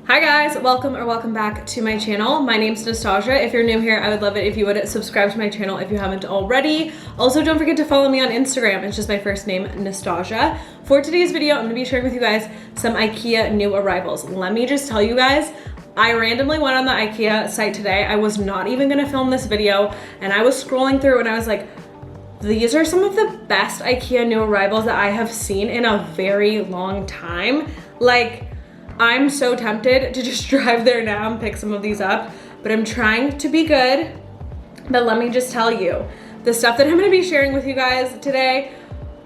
Hi guys, welcome back to my channel. My name's Nastazsa. If you're new here, I would love it if you would subscribe to my channel if you haven't already. Also, don't forget to follow me on Instagram. It's just my first name, Nastazsa. For today's video, I'm gonna be sharing with you guys some IKEA new arrivals. Let me just tell you guys, I randomly went on the IKEA site today. I was not even gonna film this video, and I was scrolling through and I was like, these are some of the best IKEA new arrivals that I have seen in a very long time. Like, I'm so tempted to just drive there now and pick some of these up, but I'm trying to be good. But let me just tell you, the stuff that I'm gonna be sharing with you guys today,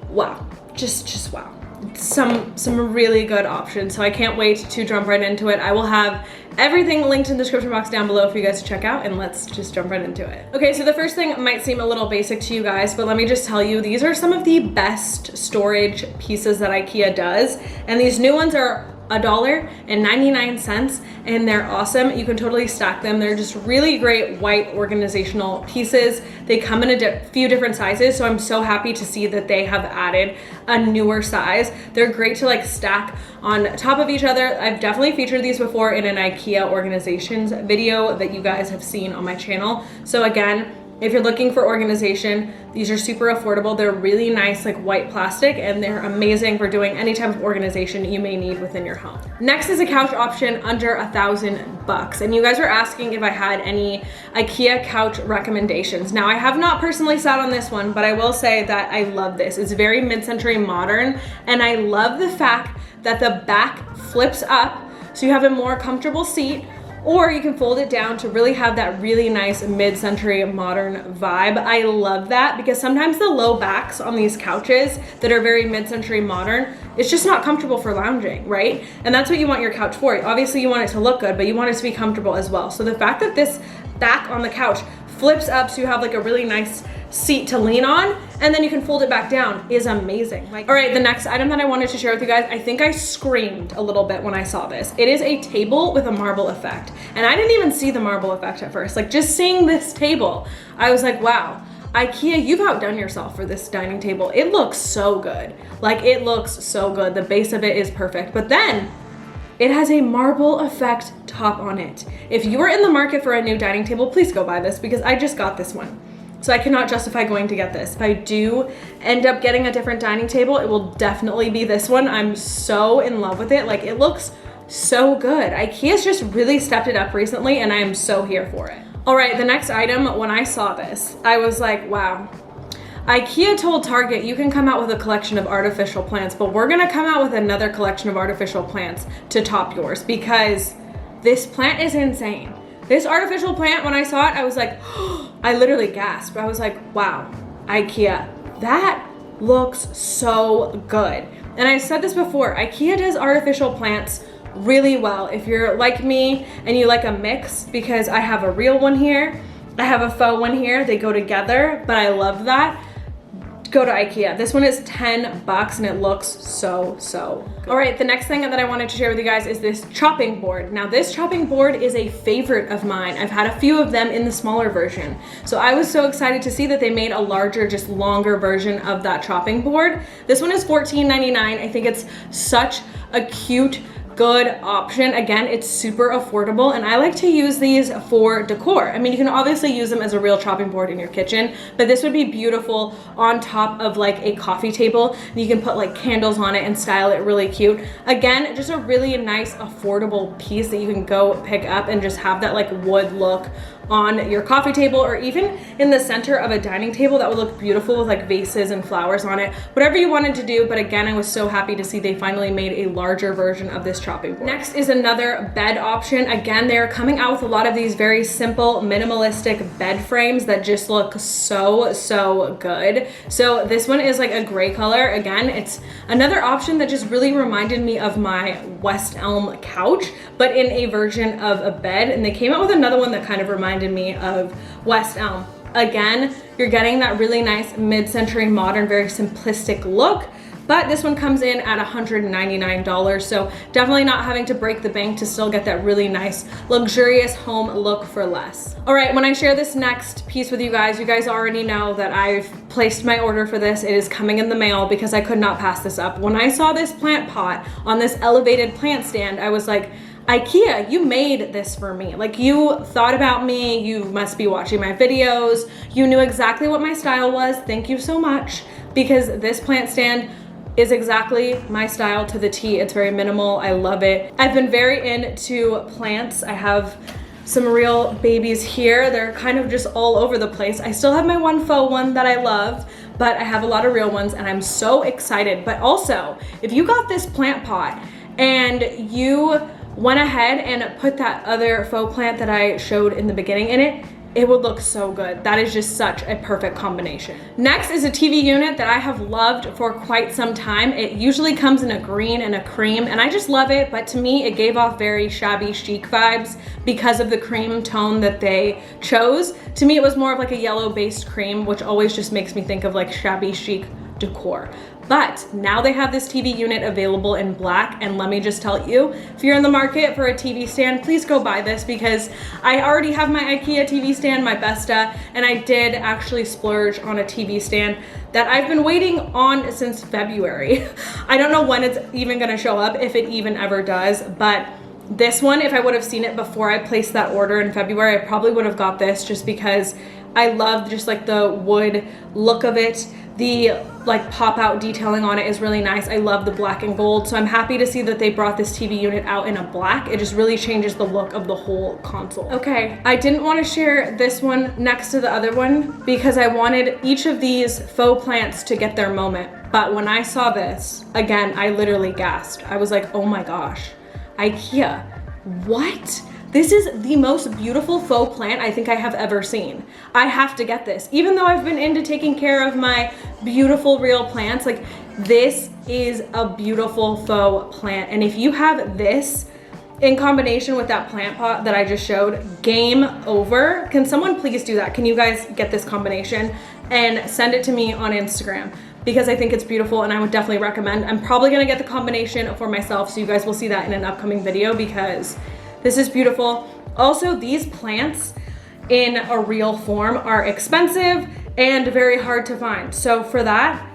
wow, just wow. Some really good options. So I can't wait to jump right into it. I will have everything linked in the description box down below for you guys to check out, and let's just jump right into it. Okay, so the first thing might seem a little basic to you guys, but let me just tell you, these are some of the best storage pieces that IKEA does, and these new ones are $1.99, and they're awesome. You can totally stack them. They're just really great white organizational pieces. They come in a few different sizes, so I'm so happy to see that they have added a newer size. They're great to like stack on top of each other. I've definitely featured these before in an IKEA organizations video that you guys have seen on my channel. So again, if you're looking for organization, these are super affordable. They're really nice, like white plastic, and they're amazing for doing any type of organization you may need within your home. Next is a couch option under $1,000. And you guys were asking if I had any IKEA couch recommendations. Now, I have not personally sat on this one, but I will say that I love this. It's very mid-century modern, and I love the fact that the back flips up so you have a more comfortable seat, or you can fold it down to really have that really nice mid-century modern vibe. I love that because sometimes the low backs on these couches that are very mid-century modern, it's just not comfortable for lounging, right? And that's what you want your couch for. Obviously you want it to look good, but you want it to be comfortable as well. So the fact that this back on the couch flips up so you have like a really nice seat to lean on, and then you can fold it back down is amazing. Like, all right, the next item that I wanted to share with you guys, I think I screamed a little bit when I saw this. It is a table with a marble effect. And I didn't even see the marble effect at first. Like, just seeing this table, I was like, wow, IKEA, you've outdone yourself for this dining table. It looks so good. Like, it looks so good. The base of it is perfect. But then it has a marble effect top on it. If you are in the market for a new dining table, please go buy this because I just got this one. So I cannot justify going to get this. If I do end up getting a different dining table, it will definitely be this one. I'm so in love with it. Like, it looks so good. IKEA's just really stepped it up recently, and I am so here for it. All right, the next item, when I saw this, I was like, wow. IKEA told Target, you can come out with a collection of artificial plants, but we're gonna come out with another collection of artificial plants to top yours because this plant is insane. This artificial plant, when I saw it, I was like, oh, I literally gasped. I was like, wow, IKEA, that looks so good. And I said this before, IKEA does artificial plants really well. If you're like me and you like a mix, because I have a real one here, I have a faux one here, they go together, but I love that. Go to IKEA. This one is $10 and it looks so good. All right, the next thing that I wanted to share with you guys is this chopping board. Now this chopping board is a favorite of mine. I've had a few of them in the smaller version. So I was so excited to see that they made a larger, just longer version of that chopping board. This one is $14.99. I think it's such a cute, good option. Again, it's super affordable, and I like to use these for decor. I mean, you can obviously use them as a real chopping board in your kitchen, but this would be beautiful on top of like a coffee table. You can put like candles on it and style it really cute. Again, just a really nice, affordable piece that you can go pick up and just have that like wood look on your coffee table, or even in the center of a dining table. That would look beautiful with like vases and flowers on it, whatever you wanted to do. But again, I was so happy to see they finally made a larger version of this chopping board. Next is another bed option. Again, they're coming out with a lot of these very simple, minimalistic bed frames that just look so good. So this one is like a gray color. Again, it's another option that just really reminded me of my West Elm couch, but in a version of a bed. And they came out with another one that kind of reminded me of West Elm. Again, you're getting that really nice mid-century modern, very simplistic look, but this one comes in at $199, so definitely not having to break the bank to still get that really nice, luxurious home look for less. All right, when I share this next piece with you guys already know that I've placed my order for this. It is coming in the mail because I could not pass this up. When I saw this plant pot on this elevated plant stand, I was like, IKEA, you made this for me. Like, you thought about me, you must be watching my videos, you knew exactly what my style was. Thank you so much, because this plant stand is exactly my style to the T. It's very minimal, I love it. I've been very into plants. I have some real babies here. They're kind of just all over the place. I still have my one faux one that I love, but I have a lot of real ones and I'm so excited. But also, if you got this plant pot and you went ahead and put that other faux plant that I showed in the beginning in it, it would look so good. That is just such a perfect combination. Next is a TV unit that I have loved for quite some time. It usually comes in a green and a cream, and I just love it, but to me, it gave off very shabby chic vibes because of the cream tone that they chose. To me, it was more of like a yellow-based cream, which always just makes me think of like shabby chic decor. But now they have this TV unit available in black, and let me just tell you, if you're in the market for a TV stand, please go buy this, because I already have my IKEA TV stand, my Besta, and I did actually splurge on a TV stand that I've been waiting on since February. I don't know when it's even gonna show up, if it even ever does, but this one, if I would have seen it before I placed that order in February, I probably would have got this, just because I love just like the wood look of it. The like pop out detailing on it is really nice. I love the black and gold. So I'm happy to see that they brought this TV unit out in a black. It just really changes the look of the whole console. Okay, I didn't want to share this one next to the other one because I wanted each of these faux plants to get their moment. But when I saw this, again, I literally gasped. I was like, oh my gosh, IKEA, what? This is the most beautiful faux plant I think I have ever seen. I have to get this. Even though I've been into taking care of my beautiful real plants, like, this is a beautiful faux plant. And if you have this in combination with that plant pot that I just showed, game over. Can someone please do that? Can you guys get this combination and send it to me on Instagram? Because I think it's beautiful and I would definitely recommend. I'm probably gonna get the combination for myself, so you guys will see that in an upcoming video, because this is beautiful. Also, these plants in a real form are expensive and very hard to find. So for that,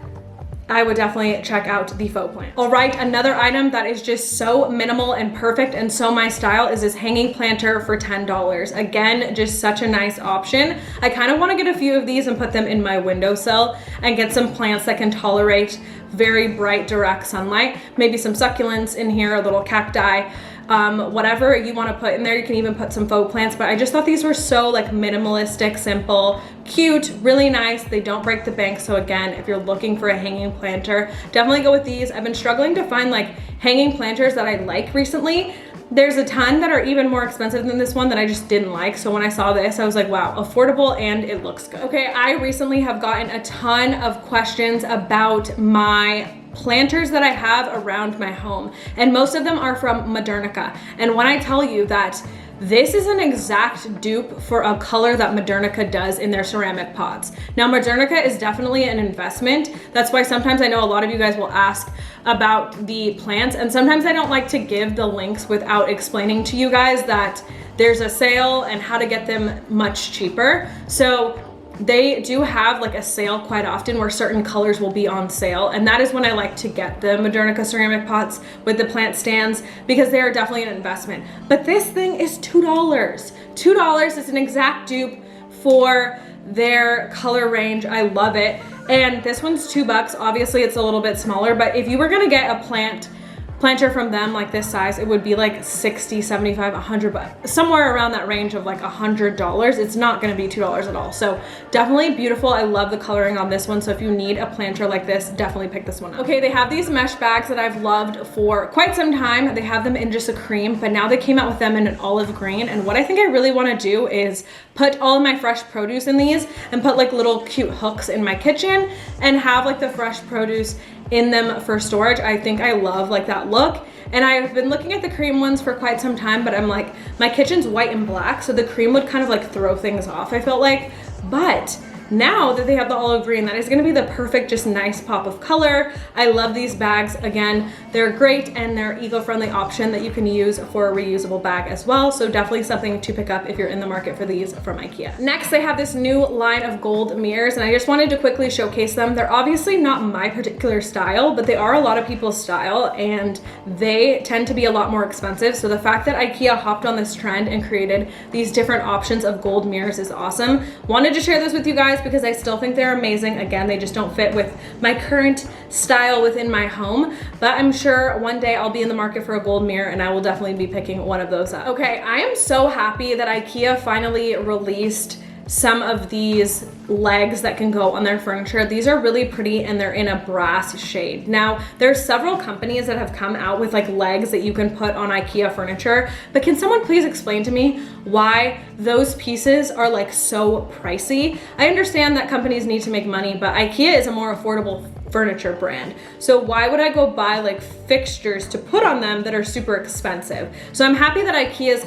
I would definitely check out the faux plant. All right, another item that is just so minimal and perfect and so my style is this hanging planter for $10. Again, just such a nice option. I kind of want to get a few of these and put them in my windowsill and get some plants that can tolerate very bright, direct sunlight. Maybe some succulents in here, a little cacti. Whatever you want to put in there. You can even put some faux plants, but I just thought these were so like minimalistic, simple, cute, really nice. They don't break the bank. So again, if you're looking for a hanging planter, definitely go with these. I've been struggling to find like hanging planters that I like recently. There's a ton that are even more expensive than this one that I just didn't like. So when I saw this, I was like, wow, affordable and it looks good. Okay, I recently have gotten a ton of questions about my planters that I have around my home, and most of them are from Modernica. And when I tell you that this is an exact dupe for a color that Modernica does in their ceramic pots. Now, Modernica is definitely an investment. That's why sometimes I know a lot of you guys will ask about the plants, and sometimes I don't like to give the links without explaining to you guys that there's a sale and how to get them much cheaper. So they do have like a sale quite often where certain colors will be on sale, and that is when I like to get the Modernica ceramic pots with the plant stands, because they are definitely an investment. But this thing is $2. $2 is an exact dupe for their color range. I love it. And this one's $2. Obviously it's a little bit smaller, but if you were gonna get a planter from them like this size, it would be like 60, 75, 100 bucks, somewhere around that range of like $100. It's not gonna be $2 at all. So definitely beautiful. I love the coloring on this one. So if you need a planter like this, definitely pick this one up. Okay, they have these mesh bags that I've loved for quite some time. They have them in just a cream, but now they came out with them in an olive green. And what I think I really wanna do is put all of my fresh produce in these and put like little cute hooks in my kitchen and have like the fresh produce in them for storage. I think I love like that look. And I've been looking at the cream ones for quite some time, but I'm like, my kitchen's white and black, so the cream would kind of like throw things off, I felt like. But now that they have the olive green, that is gonna be the perfect, just nice pop of color. I love these bags. Again, they're great and they're eco-friendly option that you can use for a reusable bag as well. So definitely something to pick up if you're in the market for these from IKEA. Next, they have this new line of gold mirrors, and I just wanted to quickly showcase them. They're obviously not my particular style, but they are a lot of people's style, and they tend to be a lot more expensive. So the fact that IKEA hopped on this trend and created these different options of gold mirrors is awesome. Wanted to share this with you guys because I still think they're amazing. Again, they just don't fit with my current style within my home, but I'm sure one day I'll be in the market for a gold mirror and I will definitely be picking one of those up. Okay, I am so happy that IKEA finally released some of these legs that can go on their furniture. These are really pretty and they're in a brass shade. Now, there's several companies that have come out with like legs that you can put on IKEA furniture, but can someone please explain to me why those pieces are like so pricey? I understand that companies need to make money, but IKEA is a more affordable furniture brand. So why would I go buy like fixtures to put on them that are super expensive? So I'm happy that IKEA's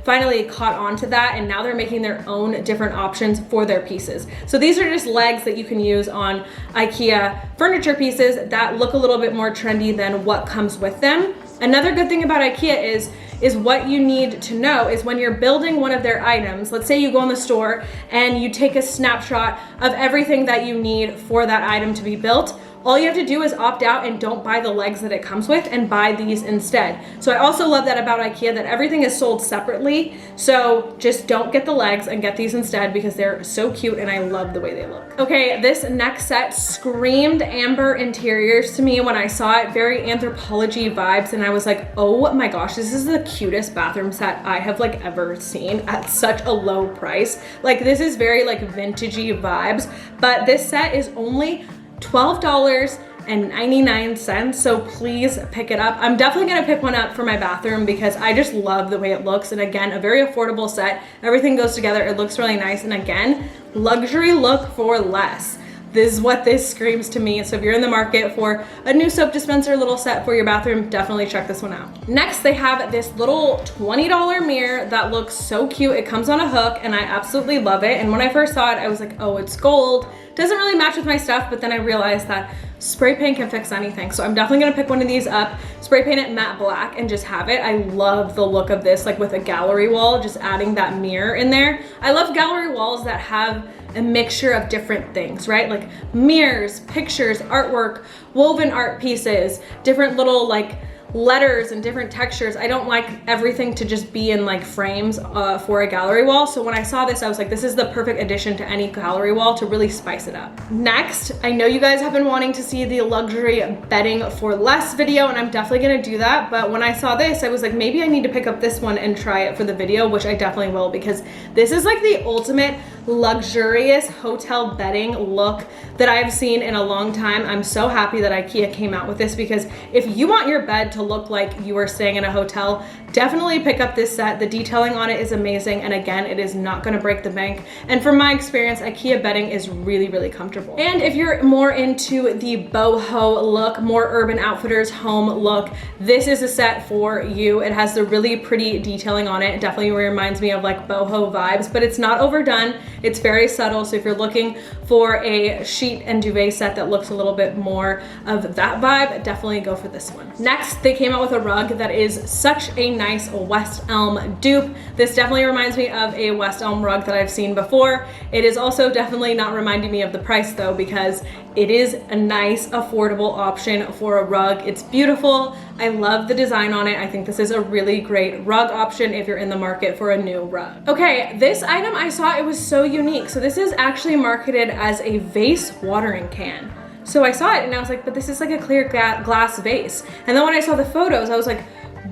finally caught on to that, and now they're making their own different options for their pieces. So these are just legs that you can use on IKEA furniture pieces that look a little bit more trendy than what comes with them. Another good thing about IKEA is what you need to know is when you're building one of their items, let's say you go in the store and you take a snapshot of everything that you need for that item to be built, all you have to do is opt out and don't buy the legs that it comes with and buy these instead. So I also love that about IKEA, that everything is sold separately. So just don't get the legs and get these instead because they're so cute and I love the way they look. Okay, this next set screamed amber interiors to me when I saw it. Very Anthropology vibes, and I was like, oh my gosh, this is the cutest bathroom set I have like ever seen at such a low price. Like this is very like vintagey vibes, but this set is only $12.99, so please pick it up. I'm definitely gonna pick one up for my bathroom because I just love the way it looks, and again, a very affordable set. Everything goes together, it looks really nice, and again, luxury look for less. This is what this screams to me. So if you're in the market for a new soap dispenser little set for your bathroom, definitely check this one out. Next, they have this little $20 mirror that looks so cute. It comes on a hook and I absolutely love it. And when I first saw it, I was like, oh, it's gold. Doesn't really match with my stuff, but then I realized that spray paint can fix anything. So I'm definitely gonna pick one of these up, spray paint it matte black and just have it. I love the look of this, like with a gallery wall, just adding that mirror in there. I love gallery walls that have a mixture of different things, right? Like mirrors, pictures, artwork, woven art pieces, different little like letters and different textures. I don't like everything to just be in like frames for a gallery wall. So when I saw this, I was like, this is the perfect addition to any gallery wall to really spice it up. Next, I know you guys have been wanting to see the luxury bedding for less video, and I'm definitely gonna do that. But when I saw this, I was like, maybe I need to pick up this one and try it for the video, which I definitely will, because this is like the ultimate luxurious hotel bedding look that I've seen in a long time. I'm so happy that IKEA came out with this, because if you want your bed to look like you are staying in a hotel, definitely pick up this set. The detailing on it is amazing, and again, it is not gonna break the bank. And from my experience, IKEA bedding is really, really comfortable. And if you're more into the boho look, more Urban Outfitters home look, this is a set for you. It has the really pretty detailing on it. It definitely reminds me of like boho vibes, but it's not overdone. It's very subtle, so if you're looking for a sheet and duvet set that looks a little bit more of that vibe, definitely go for this one. Next, they came out with a rug that is such a nice West Elm dupe. This definitely reminds me of a West Elm rug that I've seen before. It is also definitely not reminding me of the price though, because it is a nice, affordable option for a rug. It's beautiful. I love the design on it. I think this is a really great rug option if you're in the market for a new rug. Okay, this item I saw, it was so unique. So this is actually marketed as a vase watering can. So I saw it and I was like, but this is like a clear glass vase. And then when I saw the photos, I was like,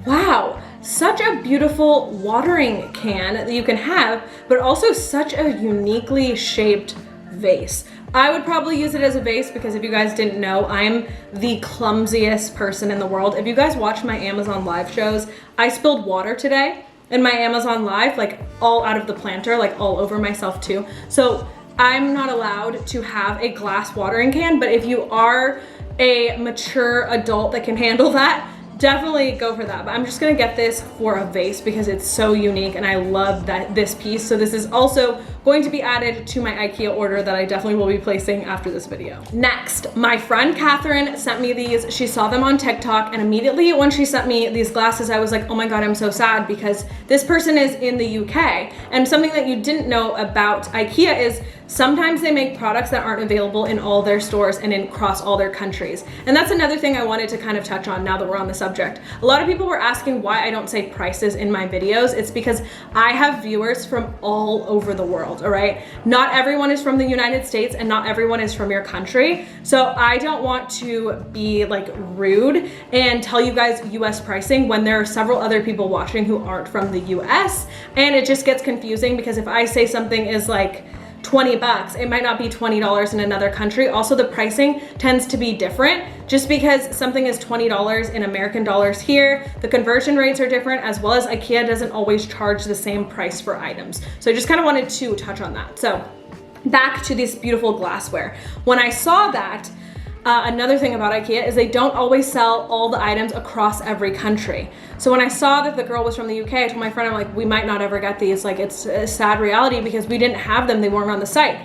wow, such a beautiful watering can that you can have, but also such a uniquely shaped vase. I would probably use it as a vase because if you guys didn't know, I'm the clumsiest person in the world. If you guys watch my Amazon live shows, I spilled water today in my Amazon live, like all out of the planter, like all over myself too. So I'm not allowed to have a glass watering can, but if you are a mature adult that can handle that, definitely go for that. But I'm just gonna get this for a vase because it's so unique and I love that this piece. So this is also going to be added to my IKEA order that I definitely will be placing after this video. Next, my friend Catherine sent me these. She saw them on TikTok, and immediately when she sent me these glasses, I was like, oh my God, I'm so sad, because this person is in the UK. And something that you didn't know about IKEA is sometimes they make products that aren't available in all their stores and across all their countries. And that's another thing I wanted to kind of touch on now that we're on the subject. A lot of people were asking why I don't say prices in my videos. It's because I have viewers from all over the world, all right? Not everyone is from the United States and not everyone is from your country. So I don't want to be like rude and tell you guys US pricing when there are several other people watching who aren't from the US. And it just gets confusing because if I say something is like 20 bucks, it might not be $20 in another country. Also, the pricing tends to be different. Just because something is $20 in American dollars here, the conversion rates are different, as well as IKEA doesn't always charge the same price for items. So I just kind of wanted to touch on that. So back to this beautiful glassware. When I saw that, another thing about IKEA is they don't always sell all the items across every country. So when I saw that the girl was from the UK, I told my friend, I'm like, we might not ever get these. Like, it's a sad reality because we didn't have them. They weren't on the site.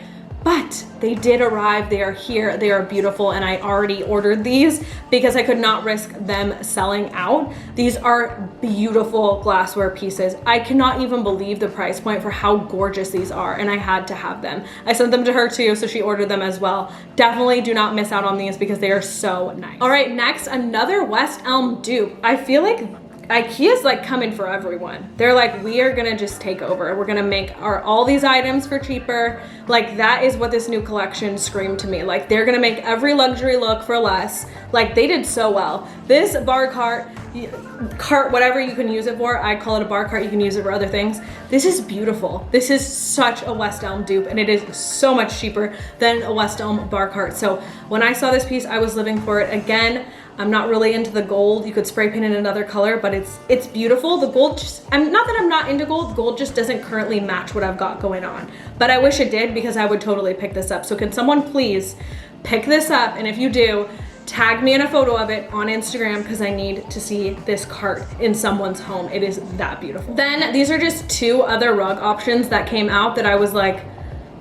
But they did arrive, they are here, they are beautiful, and I already ordered these because I could not risk them selling out. These are beautiful glassware pieces. I cannot even believe the price point for how gorgeous these are, and I had to have them. I sent them to her too, so she ordered them as well. Definitely do not miss out on these because they are so nice. All right, next, another West Elm dupe. I feel like IKEA's like coming for everyone. They're like, we are gonna just take over. We're gonna make all these items for cheaper. Like, that is what this new collection screamed to me. Like, they're gonna make every luxury look for less. Like, they did so well. This bar cart, whatever you can use it for, I call it a bar cart, you can use it for other things. This is beautiful. This is such a West Elm dupe, and it is so much cheaper than a West Elm bar cart. So when I saw this piece, I was living for it. Again, I'm not really into the gold. You could spray paint in another color, but it's beautiful. The gold just, not that I'm not into gold, gold just doesn't currently match what I've got going on. But I wish it did because I would totally pick this up. So can someone please pick this up? And if you do, tag me in a photo of it on Instagram because I need to see this cart in someone's home. It is that beautiful. Then these are just two other rug options that came out that I was like,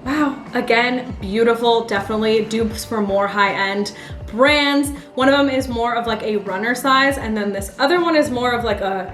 wow, again, beautiful, definitely dupes for more high-end brands. One of them is more of like a runner size, and then this other one is more of like a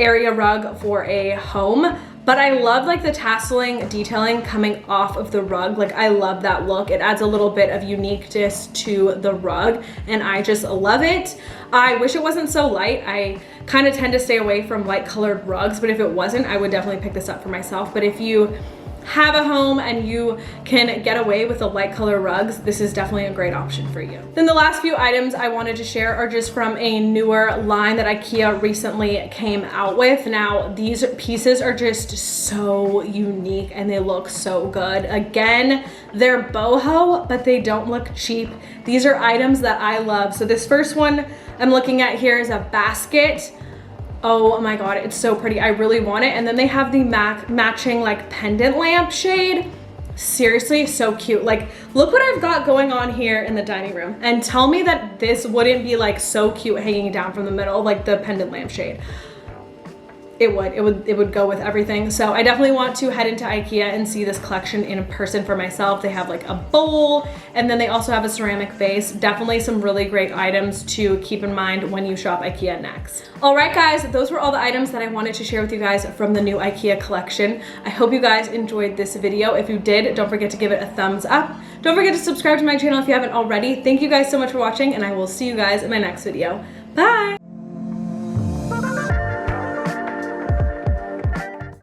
area rug for a home. But I love like the tasseling detailing coming off of the rug. Like, I love that look. It adds a little bit of uniqueness to the rug, and I just love it. I wish it wasn't so light. I kind of tend to stay away from light colored rugs, but if it wasn't, I would definitely pick this up for myself. But if you have a home and you can get away with the light color rugs, this is definitely a great option for you. Then the last few items I wanted to share are just from a newer line that IKEA recently came out with. Now, these pieces are just so unique and they look so good. Again, they're boho, but they don't look cheap. These are items that I love. So this first one I'm looking at here is a basket. Oh my God, it's so pretty. I really want it. And then they have the matching like pendant lamp shade. Seriously, so cute. Like, look what I've got going on here in the dining room. And tell me that this wouldn't be like so cute hanging down from the middle, like the pendant lamp shade. It would go with everything. So I definitely want to head into IKEA and see this collection in person for myself. They have like a bowl, and then they also have a ceramic vase. Definitely some really great items to keep in mind when you shop IKEA next. All right, guys, those were all the items that I wanted to share with you guys from the new IKEA collection. I hope you guys enjoyed this video. If you did, don't forget to give it a thumbs up. Don't forget to subscribe to my channel if you haven't already. Thank you guys so much for watching, and I will see you guys in my next video. Bye.